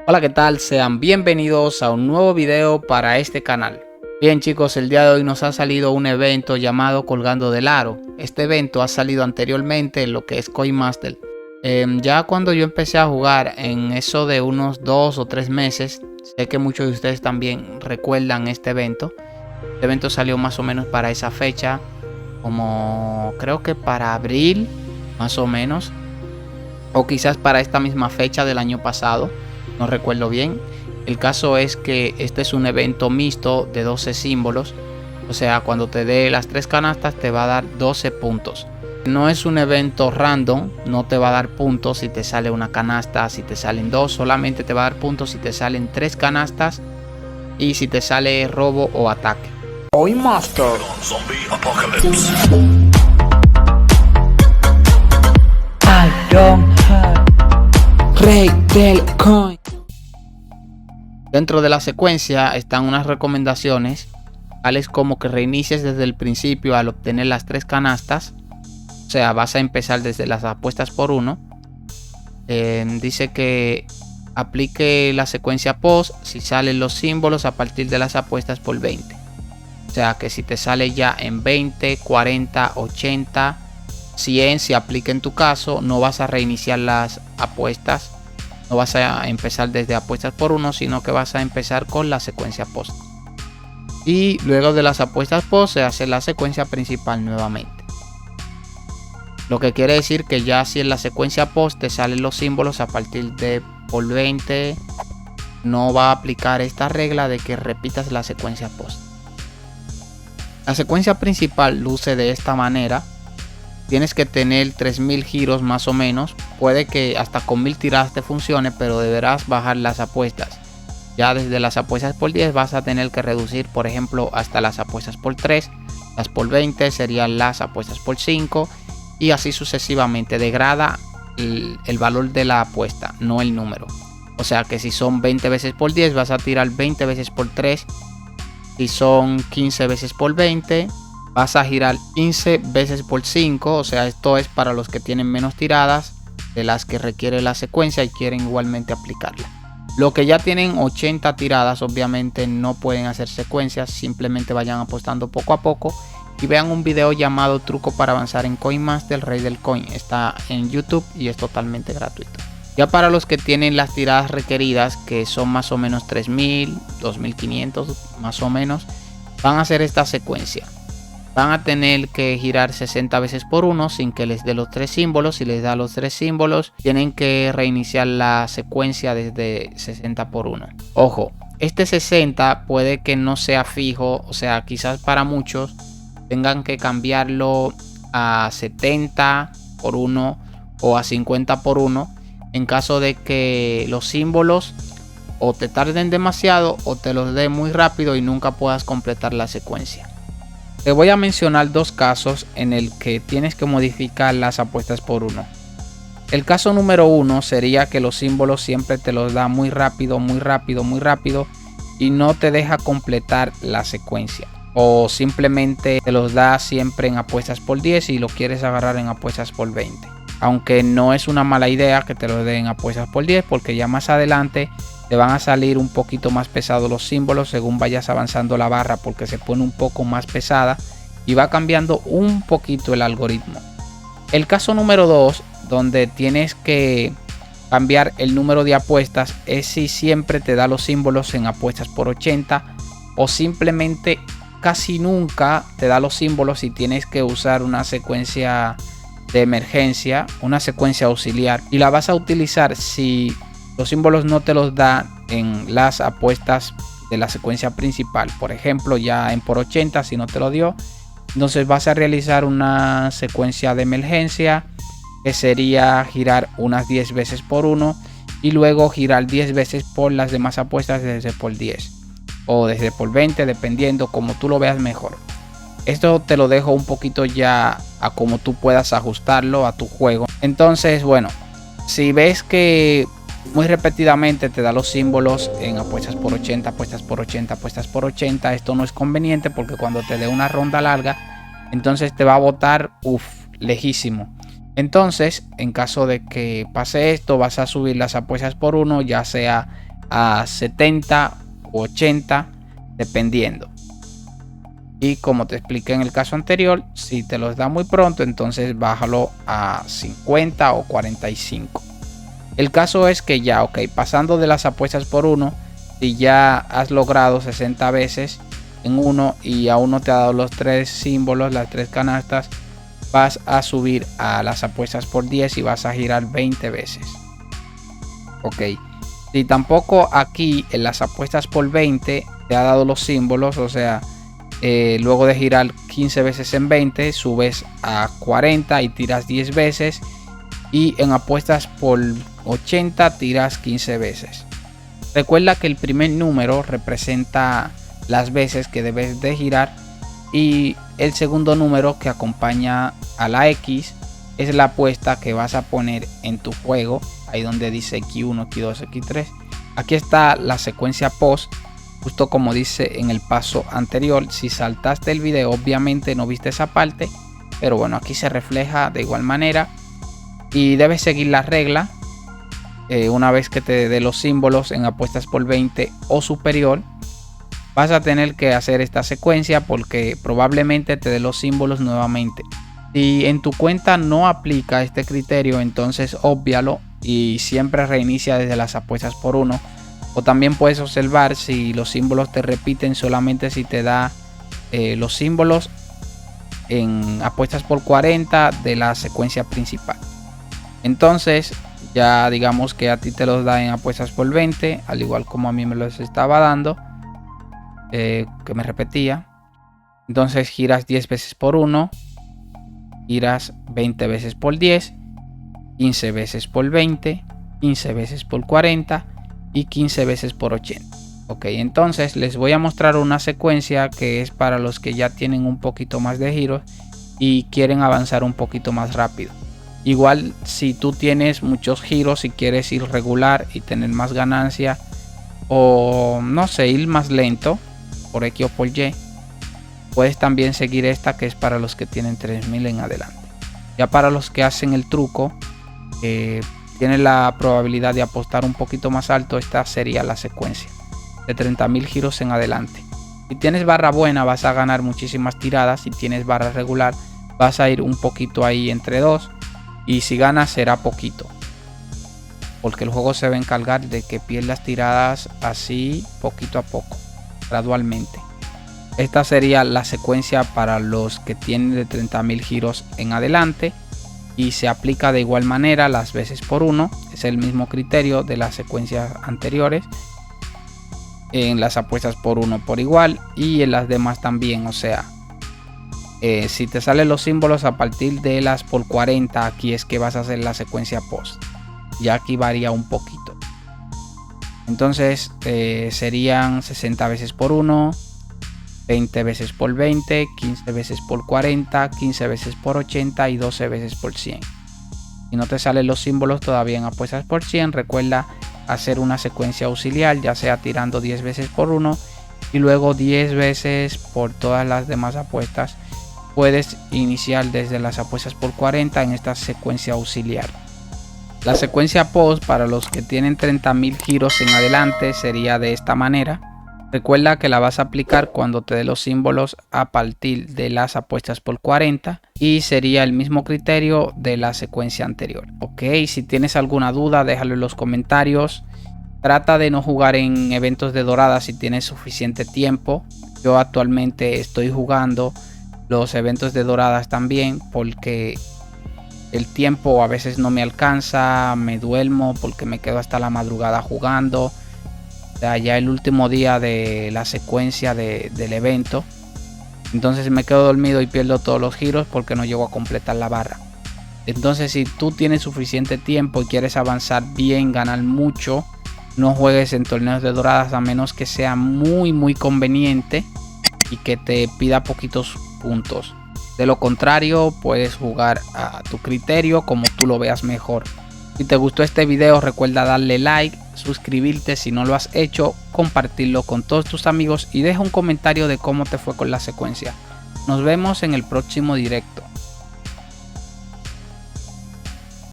Hola, ¿qué tal? Sean bienvenidos a un nuevo video para este canal. Bien chicos, el día de hoy nos ha salido un evento llamado Colgando del Aro. Este evento ha salido anteriormente en lo que es Coin Master. Ya cuando yo empecé a jugar en eso de unos 2 o 3 meses, sé que muchos de ustedes también recuerdan este evento. Este evento salió más o menos para esa fecha, como creo que para abril, más o menos. O quizás para esta misma fecha del año pasado, no recuerdo bien. El caso es que este es un evento mixto de 12 símbolos, o sea, cuando te dé las 3 canastas te va a dar 12 puntos. No es un evento random, no te va a dar puntos si te sale una canasta, si te salen 2, solamente te va a dar puntos si te salen 3 canastas y si te sale robo o ataque. Coin Master. Rey del coin. Dentro de la secuencia están unas recomendaciones, tales como que reinicies desde el principio al obtener las 3 canastas. O sea, vas a empezar desde las apuestas por 1. Dice que aplique la secuencia post si salen los símbolos a partir de las apuestas por 20. O sea, que si te sale ya en 20, 40, 80, 100, si aplica en tu caso, no vas a reiniciar las apuestas. No vas a empezar desde apuestas por 1, sino que vas a empezar con la secuencia post. Y luego de las apuestas post se hace la secuencia principal nuevamente. Lo que quiere decir que ya si en la secuencia post te salen los símbolos a partir de por 20, no va a aplicar esta regla de que repitas la secuencia post. La secuencia principal luce de esta manera. Tienes que tener 3000 giros más o menos. Puede que hasta con 1000 tiradas te funcione, pero deberás bajar las apuestas. Ya desde las apuestas por 10 vas a tener que reducir, por ejemplo, hasta las apuestas por 3. Las por 20 serían las apuestas por 5. Y así sucesivamente. Degrada el valor de la apuesta, no el número. O sea que si son 20 veces por 10 vas a tirar 20 veces por 3. Si son 15 veces por 20 vas a girar 15 veces por 5. O sea, esto es para los que tienen menos tiradas de las que requiere la secuencia y quieren igualmente aplicarla. Los que ya tienen 80 tiradas obviamente no pueden hacer secuencias. Simplemente vayan apostando poco a poco y vean un video llamado Truco para avanzar en Coin Master, el rey del coin. Está en YouTube y es totalmente gratuito. Ya para los que tienen las tiradas requeridas, que son más o menos 3000, 2500 más o menos, van a hacer esta secuencia. Van a tener que girar 60 veces por 1 sin que les dé los 3 símbolos. Si les da los 3 símbolos, tienen que reiniciar la secuencia desde 60 por 1. Ojo, este 60 puede que no sea fijo. O sea, quizás para muchos tengan que cambiarlo a 70 por 1 o a 50 por 1. En caso de que los símbolos o te tarden demasiado o te los dé muy rápido y nunca puedas completar la secuencia. Te voy a mencionar dos casos en el que tienes que modificar las apuestas por 1. El caso número 1 sería que los símbolos siempre te los da muy rápido y no te deja completar la secuencia. O simplemente te los da siempre en apuestas por 10 y lo quieres agarrar en apuestas por 20. Aunque no es una mala idea que te lo den en apuestas por 10, porque ya más adelante te van a salir un poquito más pesados los símbolos según vayas avanzando la barra, porque se pone un poco más pesada y va cambiando un poquito el algoritmo. El caso número 2, donde tienes que cambiar el número de apuestas, es si siempre te da los símbolos en apuestas por 80 o simplemente casi nunca te da los símbolos y tienes que usar una secuencia de emergencia, una secuencia auxiliar, y la vas a utilizar si los símbolos no te los da en las apuestas de la secuencia principal. Por ejemplo, ya en por 80 si no te lo dio, entonces vas a realizar una secuencia de emergencia que sería girar unas 10 veces por 1 y luego girar 10 veces por las demás apuestas desde por 10 o desde por 20, dependiendo como tú lo veas mejor. Esto te lo dejo un poquito ya a como tú puedas ajustarlo a tu juego. Entonces, bueno, si ves que muy repetidamente te da los símbolos en apuestas por 80, apuestas por 80, apuestas por 80, esto no es conveniente porque cuando te dé una ronda larga, entonces te va a botar lejísimo. Entonces, en caso de que pase esto, vas a subir las apuestas por 1, ya sea a 70 u 80 dependiendo. Y como te expliqué en el caso anterior, si te los da muy pronto, entonces bájalo a 50 o 45. El caso es que ya, pasando de las apuestas por 1, si ya has logrado 60 veces en uno y aún no te ha dado los 3 símbolos, las 3 canastas, vas a subir a las apuestas por 10 y vas a girar 20 veces. Si tampoco aquí en las apuestas por 20 te ha dado los símbolos, o sea, luego de girar 15 veces en 20, subes a 40 y tiras 10 veces. Y en apuestas por 80 tiras 15 veces. Recuerda que el primer número representa las veces que debes de girar. Y el segundo número que acompaña a la X es la apuesta que vas a poner en tu juego. Ahí donde dice X1, X2, X3. Aquí está la secuencia post. Justo como dice en el paso anterior. Si saltaste el video, obviamente no viste esa parte, pero bueno, aquí se refleja de igual manera y debes seguir la regla. Una vez que te dé los símbolos en apuestas por 20 o superior, vas a tener que hacer esta secuencia porque probablemente te dé los símbolos nuevamente. Si en tu cuenta no aplica este criterio, entonces obvialo y siempre reinicia desde las apuestas por 1. O también puedes observar si los símbolos te repiten solamente si te da los símbolos en apuestas por 40 de la secuencia principal. Entonces ya digamos que a ti te los da en apuestas por 20, al igual como a mí me los estaba dando, que me repetía. Entonces giras 10 veces por 1, giras 20 veces por 10, 15 veces por 20, 15 veces por 40 y 15 veces por 80. Entonces les voy a mostrar una secuencia que es para los que ya tienen un poquito más de giros y quieren avanzar un poquito más rápido. Igual si tú tienes muchos giros y quieres ir regular y tener más ganancia, o no sé, ir más lento por X o por Y, puedes también seguir esta que es para los que tienen 3000 en adelante. Ya para los que hacen el truco, tienen la probabilidad de apostar un poquito más alto, esta sería la secuencia de 30.000 giros en adelante. Si tienes barra buena vas a ganar muchísimas tiradas. Si tienes barra regular vas a ir un poquito ahí entre dos, y si ganas será poquito, porque el juego se va a encargar de que pierdas tiradas así poquito a poco, gradualmente. Esta sería la secuencia para los que tienen de 30.000 giros en adelante. Y se aplica de igual manera las veces por 1. Es el mismo criterio de las secuencias anteriores. En las apuestas por 1 por igual. Y en las demás también. O sea, si te salen los símbolos a partir de las por 40, aquí es que vas a hacer la secuencia post. Ya aquí varía un poquito. Entonces serían 60 veces por 1. 20 veces por 20, 15 veces por 40, 15 veces por 80 y 12 veces por 100. Si no te salen los símbolos todavía en apuestas por 100, recuerda hacer una secuencia auxiliar, ya sea tirando 10 veces por 1 y luego 10 veces por todas las demás apuestas. Puedes iniciar desde las apuestas por 40 en esta secuencia auxiliar. La secuencia post para los que tienen 30.000 giros en adelante sería de esta manera. Recuerda que la vas a aplicar cuando te dé los símbolos a partir de las apuestas por 40 y sería el mismo criterio de la secuencia anterior. Si tienes alguna duda déjalo en los comentarios. Trata de no jugar en eventos de doradas si tienes suficiente tiempo. Yo actualmente estoy jugando los eventos de doradas también porque el tiempo a veces no me alcanza, me duermo porque me quedo hasta la madrugada jugando. Ya el último día de la secuencia del evento, entonces me quedo dormido y pierdo todos los giros porque no llego a completar la barra. Entonces si tú tienes suficiente tiempo y quieres avanzar bien, ganar mucho, no juegues en torneos de doradas a menos que sea muy conveniente y que te pida poquitos puntos. De lo contrario puedes jugar a tu criterio como tú lo veas mejor. Si te gustó este video recuerda darle like, suscribirte si no lo has hecho, compartirlo con todos tus amigos y deja un comentario de cómo te fue con la secuencia. Nos vemos en el próximo directo.